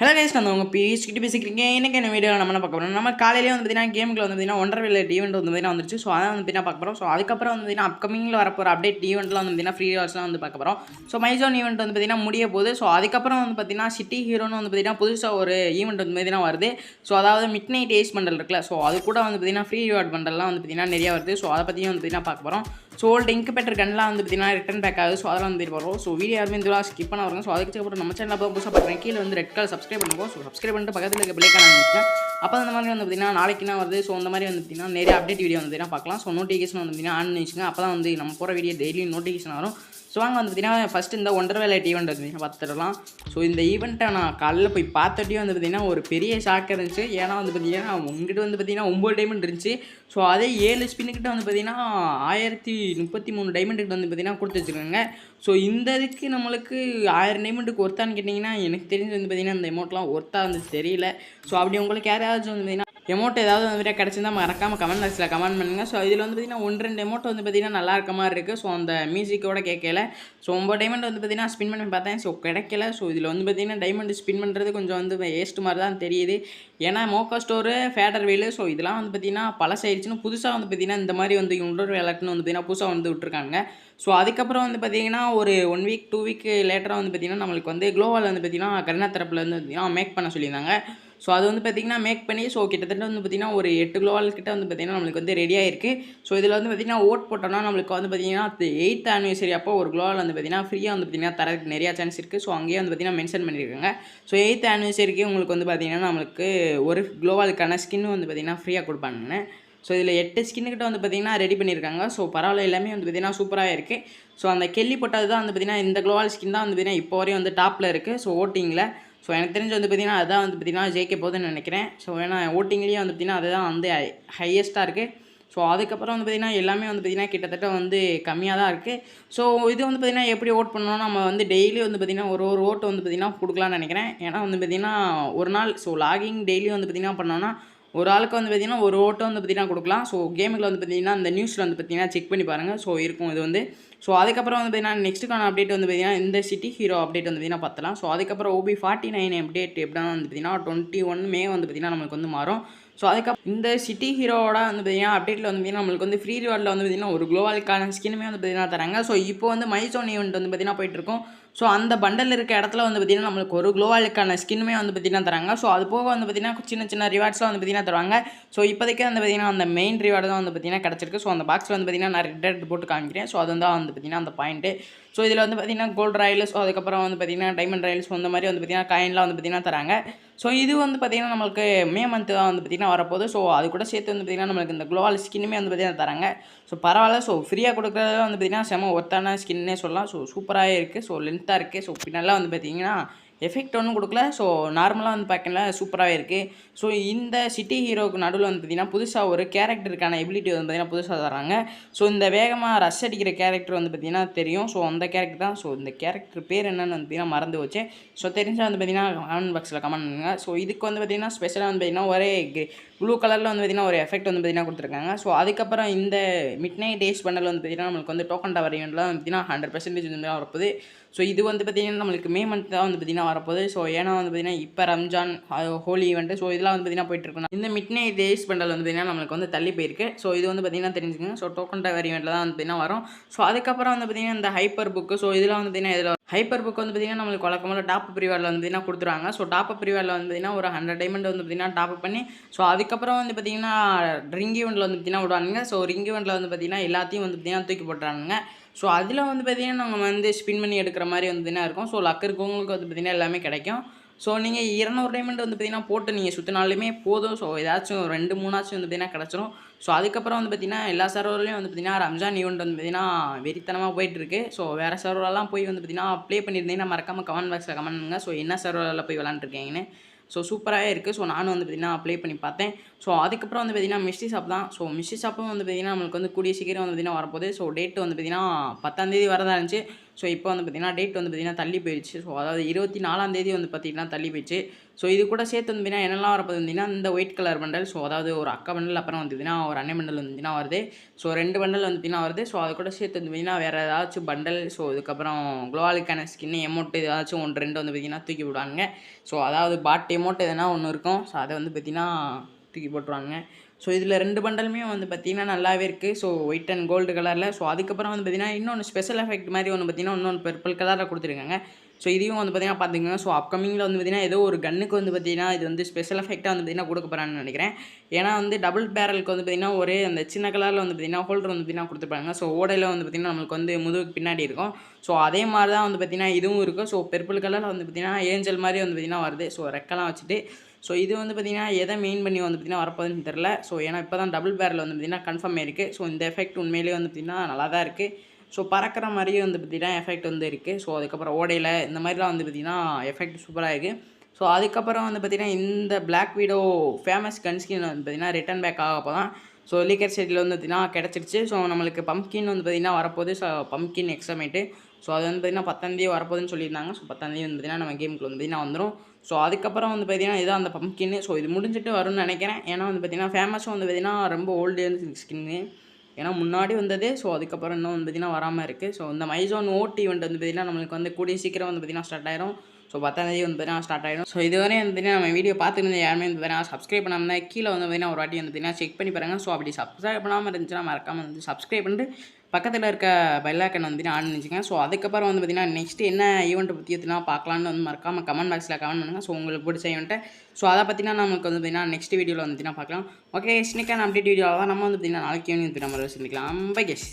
Hello guys, நான் உங்கள் பேசிக்கிட்டு பேசிக்கிறீங்க. எனக்கு என்ன வீடியோ நம்ம பார்க்க போகிறோம். நம்ம காலையிலே வந்து பார்த்தீங்கன்னா கேமுக்குள்ள வந்து பார்த்தீங்கன்னா ஒன்றரை வில்லேட் ஈவெண்ட் வந்து பார்த்தீங்கன்னா வந்துருச்சு. ஸோ அதான் வந்து பார்த்தீங்கன்னா பார்க்க போகிறோம். ஸோ அதுக்கப்புறம் வந்து பார்த்தீங்கன்னா அப்கமிங்கில் வரப்போகிற அப்டேட் ஈவெண்ட்லாம் வந்து பார்த்தீங்கன்னா ஃப்ரீ வாட்ஸ்லாம் வந்து பார்க்க போகிறோம். ஸோ மைசோன் ஈவெண்ட் வந்து பார்த்தீங்கன்னா முடிய போகுது. ஸோ அதுக்கப்புறம் வந்து பார்த்தீங்கன்னா சிட்டி ஹீரோன்னு வந்து பார்த்தீங்கன்னா புதுசாக ஒரு ஈவெண்ட் வந்து பார்த்தீங்கன்னா வருது. ஸோ அதாவது மிட் நைட் ஏஸ் பண்டல் இருக்குல்ல, ஸோ அது கூட வந்து பார்த்தீங்கன்னா ஃப்ரீ ரிவார்ட் பண்டல்லாம் வந்து பார்த்தீங்கன்னா நிறையா வருது. ஸோ அதை பற்றியும் வந்து பார்த்தீங்கன்னா பார்க்க போகிறோம். ஸோ ஓல்டு இன்குபேட்டர் கன்லாம் வந்து பார்த்தீங்கன்னா ரிட்டன் பேக் ஆகுது. ஸோ அதெல்லாம் வந்து வரும். ஸோ வீடியோ யாருமே இந்த ஸ்கிப் பண்ண வருங்க. ஸோ அதுக்கப்புறம் நம்ம சேனலில் புதுசாக பார்க்குறேன், கீழே வந்து ரெட் கலர் சப்ஸ்கிரைப் பண்ணுங்க. ஸோ சப்ஸ்கிரைப் பண்ணிட்டு பக்கத்தில் இருக்க பிள்ளைக்கான இருந்துச்சுன்னா அப்போ அந்த மாதிரி வந்து பார்த்தீங்கன்னா நாளைக்கு என்ன வருது, ஸோ அந்த மாதிரி வந்து பார்த்தீங்கன்னா நிறைய அப்டேட் வீடியோ வந்து பார்த்தீங்கன்னா பார்க்கலாம். ஸோ நோட்டிஃபிகேஷன் வந்து பார்த்தீங்கன்னா ஆன் பண்ணி வச்சுங்க. அப்போ தான் வந்து நம்ம போகிற வீடியோ டெய்லி நோட்டிஃபிகேஷன் வரும். ஸோ வாங்க வந்து பார்த்தீங்கன்னா ஃபஸ்ட்டு இந்த ஒன்றரை வேலைட் ஈவெண்ட் வந்து பார்த்துடலாம். ஸோ இந்த ஈவெண்ட்டை நான் காலைல போய் பார்த்துட்டே வந்து பார்த்தீங்கன்னா ஒரு பெரிய ஷாக் இருந்துச்சு. ஏன்னா வந்து பார்த்தீங்கன்னா உங்ககிட்ட வந்து பார்த்தீங்கன்னா 9 டைமண்ட் இருந்துச்சு. ஸோ அதே 7 ஸ்பின்னுக்கிட்ட வந்து பார்த்தீங்கன்னா 1033 டைமண்டுக்கிட்ட வந்து பார்த்தீங்கன்னா கொடுத்து வச்சுருக்காங்க. ஸோ இந்த இதுக்கு நம்மளுக்கு 1000 டைமண்டுக்கு ஒர்த்தான்னு கேட்டிங்கன்னா எனக்கு தெரிஞ்சு வந்து பார்த்தீங்கன்னா இந்த அமௌண்ட்லாம் ஒர்த்தாக வந்து தெரியல. ஸோ அப்படி உங்களுக்கு யாராச்சும் வந்து பார்த்தீங்கன்னா எமௌண்ட் ஏதாவது வந்து கிடச்சிருந்தா மறக்காமல் கமெண்ட் பாக்ஸில் கமெண்ட் பண்ணுங்கள். ஸோ இதில் வந்து பார்த்தீங்கன்னா 1-2 எமௌண்ட் வந்து பார்த்தீங்கன்னா நல்லா இருக்க மாதிரி இருக்குது. ஸோ அந்த மியூசிக்கோட கேட்கல. ஸோ 9 டைமண்ட் வந்து பார்த்தீங்கன்னா ஸ்பின் பண்ணி பார்த்தேன். ஸோ கிடைக்கல. ஸோ இதில் வந்து பார்த்தீங்கன்னா டைமண்ட் ஸ்பின் பண்ணுறது கொஞ்சம் வந்து வேஸ்ட் மாதிரி தான் தெரியுது. ஏன்னா மோக்கா ஸ்டோரு, ஃபேடர் வேலு, ஸோ இதெல்லாம் வந்து பார்த்தீங்கன்னா பழசாயிடுச்சுன்னு புதுசாக வந்து பார்த்தீங்கன்னா இந்த மாதிரி வந்து இன்னொரு விளையாட்டுன்னு வந்து பார்த்தீங்கன்னா புதுசாக வந்து விட்டுருக்காங்க. ஸோ அதுக்கப்புறம் வந்து பார்த்தீங்கன்னா ஒரு 1 வீக் 2 வீக் லேட்டராக வந்து பார்த்தீங்கன்னா நம்மளுக்கு வந்து குளோவால் வந்து பார்த்தீங்கன்னா கருணா தரப்பில் வந்து பார்த்தீங்கன்னா மேக் பண்ண சொல்லியிருந்தாங்க. ஸோ அது வந்து பார்த்திங்கன்னா மேக் பண்ணி ஸோ கிட்டத்தட்ட வந்து பார்த்திங்கன்னா ஒரு 8 கிலோவால் கிட்ட வந்து பார்த்திங்கன்னா நம்மளுக்கு வந்து ரெடி ஆகிருக்கு. ஸோ இதில் வந்து பார்த்திங்கன்னா ஓட் போட்டோம்னா நம்மளுக்கு வந்து பார்த்திங்கன்னா 8th ஆனிவர்சரி அப்போ ஒரு குளோவால் வந்து பார்த்திங்கன்னா ஃப்ரீயாக வந்து பார்த்திங்கன்னா தரதுக்கு நிறையா சான்ஸ் இருக்குது. ஸோ அங்கேயே வந்து பார்த்திங்கன்னா மென்ஷன் பண்ணியிருக்காங்க. ஸோ 8th ஆனிவர்சரிக்கு உங்களுக்கு வந்து பார்த்திங்கன்னா நம்மளுக்கு ஒரு குளோவாலுக்கான ஸ்கின் வந்து பார்த்திங்கன்னா ஃப்ரீயாக கொடுப்பாங்க. ஸோ இதில் 8 ஸ்கின்னுக்கிட்ட வந்து பார்த்திங்கன்னா ரெடி பண்ணியிருக்காங்க. ஸோ பரவாயில்ல, எல்லாமே வந்து பார்த்திங்கன்னா சூப்பராக இருக்குது. ஸோ அந்த கெல்லி போட்டது தான் வந்து பார்த்திங்கன்னா இந்த குளோவால் ஸ்கின் தான் வந்து பார்த்திங்கன்னா இப்போ வரையும் வந்து டாப்பில் இருக்குது. ஸோ ஓட்டிங்கில் ஸோ எனக்கு தெரிஞ்சு வந்து பார்த்திங்கன்னா அதுதான் வந்து பார்த்திங்கன்னா ஜெயிக்க போகுதுன்னு நினைக்கிறேன். ஸோ ஏன்னா ஓட்டிங்லேயே வந்து பார்த்திங்கன்னா அதுதான் வந்து ஹையஸ்ட்டாக இருக்குது. ஸோ அதுக்கப்புறம் வந்து பார்த்திங்கன்னா எல்லாமே வந்து பார்த்திங்கன்னா கிட்டத்தட்ட வந்து கம்மியாக தான் இருக்குது. ஸோ இது வந்து பார்த்திங்கன்னா எப்படி ஓட் பண்ணோன்னா நம்ம வந்து டெய்லி வந்து பார்த்திங்கன்னா ஒரு ஓட்டு வந்து பார்த்திங்கன்னா கொடுக்கலான்னு நினைக்கிறேன். ஏன்னா வந்து பார்த்திங்கன்னா ஒரு நாள் ஸோ லாகிங் டெய்லி வந்து பார்த்திங்கன்னா பண்ணோன்னா ஒரு ஆளுக்கு வந்து பார்த்திங்கன்னா ஒரு ஓட்டு வந்து பார்த்திங்கன்னா கொடுக்கலாம். ஸோ கேமுக்கு வந்து பார்த்திங்கன்னா இந்த நியூஸில் வந்து பார்த்திங்கன்னா செக் பண்ணி பாருங்கள். ஸோ இருக்கும் இது வந்து. ஸோ அதுக்கப்புறம் வந்து பார்த்திங்கன்னா நெக்ஸ்ட்டுக்கான அப்டேட் வந்து பார்த்திங்கன்னா இந்த சிட்டி ஹீரோ அப்டேட் வந்து பார்த்திங்கன்னா பார்த்தலாம். ஸோ அதுக்கப்புறம் OB49 அப்டேட் எப்படின்னா வந்து பார்த்திங்கன்னா 21 மே வந்து பார்த்திங்கன்னா நமக்கு வந்து மாறும். ஸோ அதுக்கப்புறம் இந்த சிட்டி ஹீரோவோட வந்து பார்த்திங்கன்னா அப்டேட்டில் வந்து பார்த்திங்கன்னா நம்மளுக்கு வந்து ஃப்ரீ ரிவார்டில் வந்து பார்த்திங்கன்னா ஒரு குளோவாலுக்கான ஸ்கின்னுமே வந்து பார்த்திங்கன்னா தராங்க. ஸோ இப்போ வந்து மைசோன் ஈவெண்ட் வந்து பார்த்திங்கன்னா போயிட்டுருக்கோம். ஸோ அந்த பண்டல் இருக்க இடத்துல வந்து பார்த்திங்கன்னா நம்மளுக்கு ஒரு குளோவாலுக்கான ஸ்கின்னுமே வந்து பார்த்திங்கன்னா தராங்க. ஸோ அது போக வந்து பார்த்திங்கன்னா சின்ன சின்ன ரிவார்ட்ஸ்லாம் வந்து பார்த்திங்கன்னா தருவாங்க. ஸோ இப்போதைக்கு வந்து பார்த்திங்கன்னா அந்த மெயின் ரிவார்டு தான் வந்து பார்த்திங்கன்னா கிடச்சிருக்கு. ஸோ அந்த பாக்ஸில் வந்து பார்த்திங்கன்னா நான் ரெட் போட்டு காமிக்கிறேன். ஸோ அது தான் வந்து பார்த்திங்கன்னா அந்த பாயிண்ட்டு. ஸோ இதில் வந்து பார்த்திங்கன்னா கோல்டு ராயல்ஸ், அதுக்கப்புறம் வந்து பார்த்திங்கன்னா டைமண்ட் ராயல்ஸ், அந்த மாதிரி வந்து பார்த்திங்கன்னா காயின்லாம் வந்து பார்த்திங்கன்னா தராங்க. ஸோ இது வந்து பார்த்திங்கன்னா நம்மளுக்கு மே மந்த்து தான் வந்து பார்த்திங்கன்னா வரப்போகுது. ஸோ அது கூட சேர்த்து வந்து பார்த்திங்கன்னா நம்மளுக்கு இந்த குளோவால் ஸ்கின்னுமே வந்து பார்த்திங்கன்னா தராங்க. ஸோ பரவாயில்ல. ஸோ ஃப்ரீயாக கொடுக்குறத வந்து பார்த்திங்கன்னா செம ஒர்த்தான ஸ்கின்னே சொல்லலாம். ஸோ சூப்பராகவே இருக்குது. ஸோ லென்த்தாக இருக்குது. ஸோ பின்னெல்லாம் வந்து பார்த்திங்கன்னா எஃபெக்ட் ஒன்றும் கொடுக்கல. ஸோ நார்மலாக வந்து பார்க்கல சூப்பராகவே இருக்குது. ஸோ இந்த சிட்டி ஹீரோவுக்கு நடுவில் வந்து பார்த்திங்கன்னா புதுசாக ஒரு கேரக்டருக்கான எபிலிட்டி வந்து பார்த்திங்கன்னா புதுசாக தராங்க. ஸோ இந்த வேகமாக ரஷ் அடிக்கிற கேரக்டர் வந்து பார்த்திங்கன்னா தெரியும். ஸோ அந்த கேரக்டர் தான். ஸோ இந்த கேரக்டர் பேர் என்னென்னு வந்து பார்த்திங்கன்னா மறந்து வச்சு. ஸோ தெரிஞ்சால் வந்து பார்த்திங்கன்னா கமெண்ட் பாக்ஸில் கமெண்ட் பண்ணுங்கள். ஸோ இதுக்கு வந்து பார்த்திங்கன்னா ஸ்பெஷலாக வந்து பார்த்திங்கன்னா ஒரே ப்ளூ கலரில் வந்து பார்த்திங்கன்னா ஒரு எஃபெக்ட் வந்து பார்த்திங்கன்னா கொடுத்துருக்காங்க. ஸோ அதுக்கப்புறம் இந்த மிட் நைட் டேஸ் பண்டல் வந்து பார்த்திங்கன்னா நம்மளுக்கு வந்து டோக்கன் டவர் ஈவெண்ட்லாம் வந்து பார்த்திங்கன்னா 100% வந்து வரப்போகுது. ஸோ இது வந்து பார்த்திங்கன்னா நம்மளுக்கு மே மந்த் தான் வந்து பார்த்திங்கன்னா வரப்போகுது. ஸோ ஏன்னா வந்து பார்த்திங்கன்னா இப்போ ரம்ஜான் ஹோலி ஈவெண்ட்டு, ஸோ இதெல்லாம் வந்து பார்த்திங்கன்னா போயிட்டுருக்கோம். இந்த மிட் நைட் டேஸ் பண்டல் வந்து பார்த்திங்கன்னா நம்மளுக்கு வந்து தள்ளி போயிருக்கு. ஸோ இது வந்து பார்த்திங்கன்னா தெரிஞ்சுக்கங்க. ஸோ டோக்கன் டவர் ஈவெண்ட்டில் தான் வந்து பார்த்திங்கன்னா வரும். ஸோ அதுக்கப்புறம் வந்து பார்த்திங்கன்னா இந்த ஹைப்பர் புக்கு, ஸோ இதெல்லாம் வந்து பார்த்திங்கன்னா இதில் ஹைப்பர் புக் வந்து பார்த்திங்கன்னா நம்மளுக்கு வழக்கமாக டாப் ப்ரிவார்டில் வந்து பார்த்திங்கன்னா கொடுத்துருவாங்க. ஸோ டாப் ப்ரிவார்டில் வந்து பார்த்திங்கன்னா ஒரு 100 டைமண்ட் வந்து பார்த்திங்கன்னா டாப் பண்ணி ஸோ அதுக்கப்புறம் வந்து பார்த்திங்கன்னா ரிங் ஈவெண்ட்டில் வந்து பார்த்திங்கன்னா விடுவாங்க. ஸோ ரிங் ஈவெண்ட்டில் வந்து பார்த்திங்கன்னா எல்லாத்தையும் வந்து பார்த்திங்கன்னா தூக்கி போட்டுறானுங்க. ஸோ அதில் வந்து பார்த்திங்கன்னா நம்ம வந்து ஸ்பின் பண்ணி எடுக்கிற மாதிரி வந்து பார்த்திங்கன்னா இருக்கும். ஸோ லக் இருக்கவங்களுக்கு வந்து பார்த்திங்கன்னா எல்லாமே கிடைக்கும். ஸோ நீங்கள் 200 டைமண்ட் வந்து பார்த்திங்கன்னா போட்டு நீங்கள் சுற்றினாலுமே போதும். ஸோ ஏதாச்சும் 2-3 ஆச்சும் வந்து பார்த்திங்கன்னா கிடச்சிரும். ஸோ அதுக்கப்புறம் வந்து பார்த்திங்கன்னா எல்லா சர்வர்லையும் வந்து பார்த்திங்கன்னா ரம்ஜான் ஈவெண்ட் வந்து பார்த்திங்கன்னா வெறித்தனமாக போயிட்டுருக்கு. ஸோ வேறு சர்வரெல்லாம் போய் வந்து பார்த்திங்கன்னா ப்ளே பண்ணியிருந்தீங்கன்னா மறக்காமல் கமெண்ட் பாக்ஸில் கமெண்ட் பண்ணுங்கள். ஸோ என்ன சர்வரில் போய் விளாண்டுருக்கீங்கன்னு. ஸோ சூப்பராகவே இருக்குது. ஸோ நானும் வந்து பார்த்திங்கன்னா ப்ளே பண்ணி பார்த்தேன். ஸோ அதுக்கப்புறம் வந்து பார்த்திங்கன்னா மிஸ்ட்ரி ஷாப் தான். ஸோ மிஸ்ட்ரி ஷாப்பும் வந்து பார்த்திங்கன்னா நம்மளுக்கு வந்து கூடிய சீக்கிரம் வந்து பார்த்திங்கன்னா வரப்போகுது. ஸோ டேட்டு வந்து பார்த்திங்கன்னா 10ஆம் தேதி வரதா இருந்துச்சு. ஸோ இப்போ வந்து பார்த்திங்கன்னா டேட் வந்து பார்த்திங்கன்னா தள்ளி போயிடுச்சு. ஸோ அதாவது 24ஆம் தேதி வந்து பார்த்திங்கன்னா தள்ளி போயிடுச்சு. ஸோ இது கூட சேர்த்து வந்து பார்த்திங்கன்னா என்னெல்லாம் வரப்போகுது பார்த்திங்கன்னா இந்த ஒயிட் கலர் பண்டல். ஸோ அதாவது ஒரு அக்கா பண்டல், அப்புறம் வந்து பார்த்திங்கன்னா ஒரு அண்ணன் பண்டல் வந்து பார்த்திங்கன்னா வருது. ஸோ 2 பண்டல் வந்து பார்த்திங்கன்னா வருது. ஸோ அது கூட சேர்த்து வந்து பார்த்திங்கன்னா வேறு ஏதாச்சும் பண்டல், ஸோ இதுக்கப்புறம் குளோவாலுக்கான ஸ்கின் எமௌண்ட் ஏதாச்சும் 1, 2 வந்து பார்த்திங்கன்னா தூக்கி விடுவாங்க. ஸோ அதாவது பாட் எமௌண்ட் எதனா ஒன்று இருக்கும். ஸோ அதை வந்து பார்த்திங்கன்னா தூக்கி போட்டுருவாங்க. ஸோ இதில் 2 பண்டலுமே வந்து பார்த்திங்கன்னா நல்லாவே இருக்குது. ஸோ ஒயிட் அண்ட் கோல்டு கலரில். ஸோ அதுக்கப்புறம் வந்து பார்த்திங்கன்னா இன்னொன்று ஸ்பெஷல் எஃபெக்ட் மாதிரி ஒன்று பார்த்திங்கன்னா இன்னொன்று பர்பிள் கலரில் கொடுத்துருக்காங்க. ஸோ இதையும் வந்து பார்த்திங்கன்னா பார்த்துக்கங்க. ஸோ அப்கமிங்கில் வந்து பார்த்திங்கன்னா ஏதோ ஒரு கன்னுக்கு வந்து பார்த்திங்கன்னா இது வந்து ஸ்பெஷல் எஃபெக்டாக வந்து பார்த்திங்கன்னா கொடுக்க போகிறான்னு நினைக்கிறேன். ஏன்னா வந்து டபுள் பேரலுக்கு வந்து பார்த்திங்கன்னா ஒரே அந்த சின்ன கலரில் வந்து பார்த்திங்கன்னா ஹோல்டர் வந்து பார்த்திங்கன்னா கொடுத்துருப்பாங்க. ஸோ ஓடையில் வந்து பார்த்திங்கன்னா நம்மளுக்கு வந்து முதுகுக்கு பின்னாடி இருக்கும். ஸோ அதே மாதிரி தான் வந்து பார்த்திங்கன்னா இதுவும் இருக்கும். ஸோ பர்பிள் கலரில் வந்து பார்த்திங்கன்னா ஏஞ்சல் மாதிரி வந்து பார்த்திங்கன்னா வருது. ஸோ ரெக்கெல்லாம் வச்சுட்டு ஸோ இது வந்து பார்த்திங்கன்னா எதை மெயின் பண்ணி வந்து பார்த்திங்கன்னா வரப்போகுதுன்னு தெரில. ஸோ ஏன்னா இப்போ தான் டபுள் பேரல் வந்து பார்த்திங்கன்னா கன்ஃபார்ம் ஆயிருக்கு. ஸோ இந்த எஃபெக்ட் உண்மையிலேயே வந்து பார்த்திங்கன்னா நல்லா தான் இருக்குது. ஸோ பறக்கிற மாதிரியே வந்து பார்த்திங்கன்னா எஃபெக்ட் வந்து இருக்குது. ஸோ அதுக்கப்புறம் ஓடையில் இந்த மாதிரிலாம் வந்து பார்த்திங்கன்னா எஃபெக்ட் சூப்பராக இருக்குது. ஸோ அதுக்கப்புறம் வந்து பார்த்திங்கன்னா இந்த பிளாக் வீடோ ஃபேமஸ் கன் ஸ்கின் வந்து பார்த்திங்கன்னா ரிட்டன் பேக் ஆக போதான். ஸோ லீக்கர் சைடில் வந்து பார்த்திங்கன்னா கிடச்சிருச்சு. ஸோ நம்மளுக்கு பம்ப்கின் வந்து பார்த்திங்கன்னா வரப்போகுது. So pumpkin எக்ஸமேட்டு. ஸோ அது வந்து பார்த்திங்கன்னா 10ஆம் தேதி வரப்போகுதுன்னு சொல்லியிருந்தாங்க. ஸோ 10ஆம் தேதி வந்து பார்த்திங்கன்னா நம்ம கேமுக்குள்ள வந்து பார்த்திங்கன்னா வந்துடும். ஸோ அதுக்கப்புறம் வந்து பார்த்திங்கன்னா இதான் அந்த பம்ப்கின்னு. ஸோ இது முடிஞ்சிட்டு வரும்னு நினைக்கிறேன். ஏன்னா வந்து பார்த்திங்கன்னா ஃபேமஸும் வந்து பார்த்திங்கன்னா ரொம்ப ஓல்டு ஸ்கின்னு. ஏன்னா முன்னாடி வந்தது. ஸோ அதுக்கப்புறம் இன்னும் வந்து பார்த்திங்கன்னா வராமல் இருக்குது. ஸோ இந்த மைசோன் ஓட் ஈவெண்ட் வந்து பார்த்திங்கன்னா நம்மளுக்கு வந்து கூடிய சீக்கிரம் வந்து பார்த்திங்கன்னா ஸ்டார்ட் ஆயிரும். ஸோ 10ஆம் தேதி வந்து பார்த்திங்கன்னா ஸ்டார்ட் ஆகிடும். ஸோ இதுவரை வந்து பார்த்திங்கன்னா நம்ம வீடியோ பார்த்துருந்து யாருமே வந்து பார்த்திங்கன்னா சப்ஸ்கிரைப் பண்ணாமல் கீழே வந்து பார்த்திங்கன்னா ஒரு வாட்டி வந்து பார்த்திங்கன்னா செக் பண்ணி பாருங்கள். ஸோ அப்படி சப்ஸ்கிரைப் பண்ணாமல் இருந்துச்சுன்னா மறக்காமல் வந்து சப்ஸ்கிரைப் பண்ணிட்டு பக்கத்தில் இருக்க பெல் ஐக்கன் வந்து ஆன் பண்ணிச்சுங்க. ஸோ அதுக்கப்புறம் வந்து பார்த்திங்கன்னா நெக்ஸ்ட் என்ன ஈவெண்ட்டை பற்றி எதுனா பார்க்கலான்னு வந்து மறக்காமல் கமெண்ட் பாக்ஸில் கமெண்ட் பண்ணுங்கள். ஸோ உங்களுக்கு பிடிச்ச ஈவெண்ட்டை ஸோ அதை பற்றினா நமக்கு வந்து பார்த்திங்கன்னா நெக்ஸ்ட் வீடியோவில் வந்து பார்த்திங்கன்னா பார்க்கலாம். ஓகே, ஸ்னிக்கான அப்டேட் வீடியோவில் தான் நம்ம வந்து பார்த்திங்கன்னா நாளைக்கு ஈவினிங் நம்ம சந்திக்கலாம். Bye case.